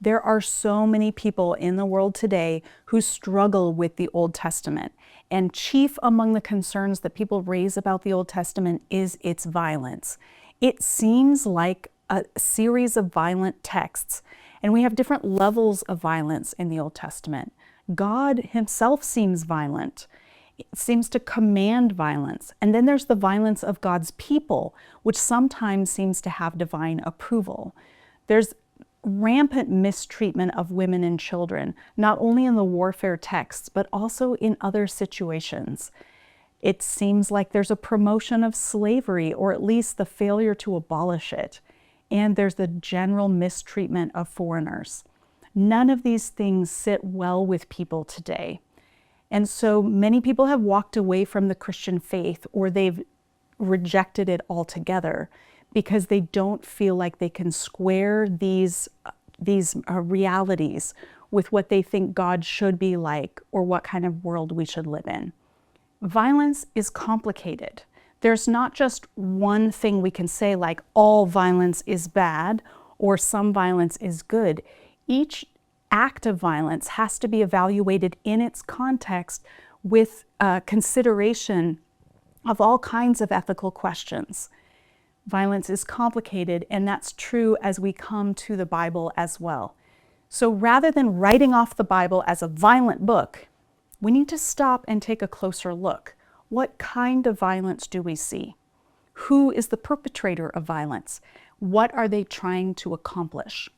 There are so many people in the world today who struggle with the Old Testament. And chief among the concerns that people raise about the Old Testament is its violence. It seems like a series of violent texts, and we have different levels of violence in the Old Testament. God himself seems violent. It seems to command violence. And then there's the violence of God's people, which sometimes seems to have divine approval. There's rampant mistreatment of women and children, not only in the warfare texts, but also in other situations. It seems like there's a promotion of slavery, or at least the failure to abolish it. And there's the general mistreatment of foreigners. None of these things sit well with people today. And so many people have walked away from the Christian faith, or they've rejected it altogether, because they don't feel like they can square these realities with what they think God should be like, or what kind of world we should live in. Violence is complicated. There's not just one thing we can say, like all violence is bad or some violence is good. Each act of violence has to be evaluated in its context with consideration of all kinds of ethical questions. Violence is complicated, and that's true as we come to the Bible as well. So rather than writing off the Bible as a violent book, we need to stop and take a closer look. What kind of violence do we see? Who is the perpetrator of violence? What are they trying to accomplish?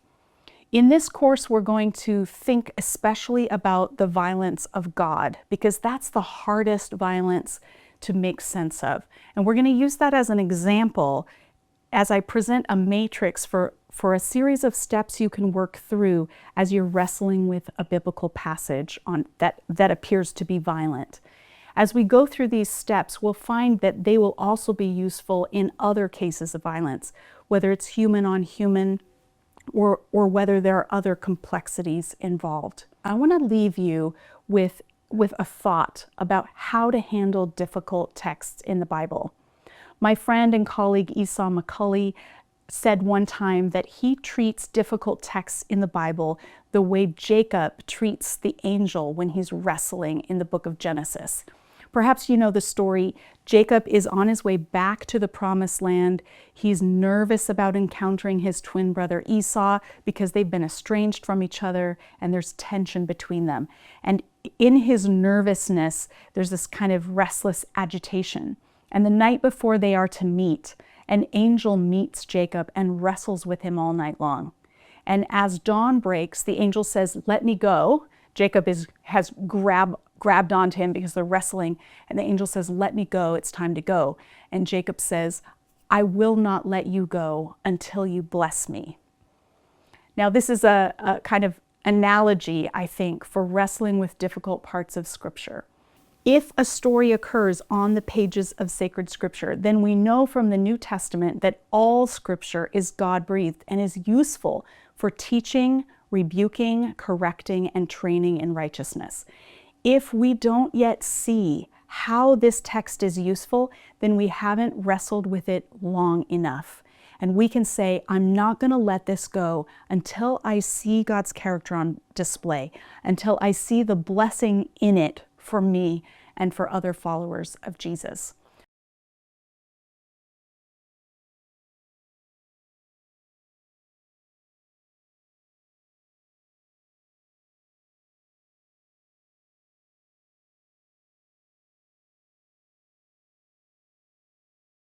In this course, we're going to think especially about the violence of God, because that's the hardest violence to make sense of. And we're going to use that as an example as I present a matrix for a series of steps you can work through as you're wrestling with a biblical passage that appears to be violent. As we go through these steps, we'll find that they will also be useful in other cases of violence, whether it's human on human, or whether there are other complexities involved. I want to leave you with a thought about how to handle difficult texts in the Bible. My friend and colleague Esau McCulley said one time that he treats difficult texts in the Bible the way Jacob treats the angel when he's wrestling in the book of Genesis. Perhaps you know the story. Jacob is on his way back to the promised land. He's nervous about encountering his twin brother Esau because they've been estranged from each other and there's tension between them. And in his nervousness, there's this kind of restless agitation. And the night before they are to meet, an angel meets Jacob and wrestles with him all night long. And as dawn breaks, the angel says, "Let me go." Jacob has grabbed onto him because they're wrestling, and the angel says, "Let me go, it's time to go." And Jacob says, "I will not let you go until you bless me." Now, this is a kind of analogy, I think, for wrestling with difficult parts of Scripture. If a story occurs on the pages of sacred Scripture, then we know from the New Testament that all Scripture is God-breathed and is useful for teaching, rebuking, correcting, and training in righteousness. If we don't yet see how this text is useful, then we haven't wrestled with it long enough. And we can say, I'm not going to let this go until I see God's character on display, until I see the blessing in it for me and for other followers of Jesus.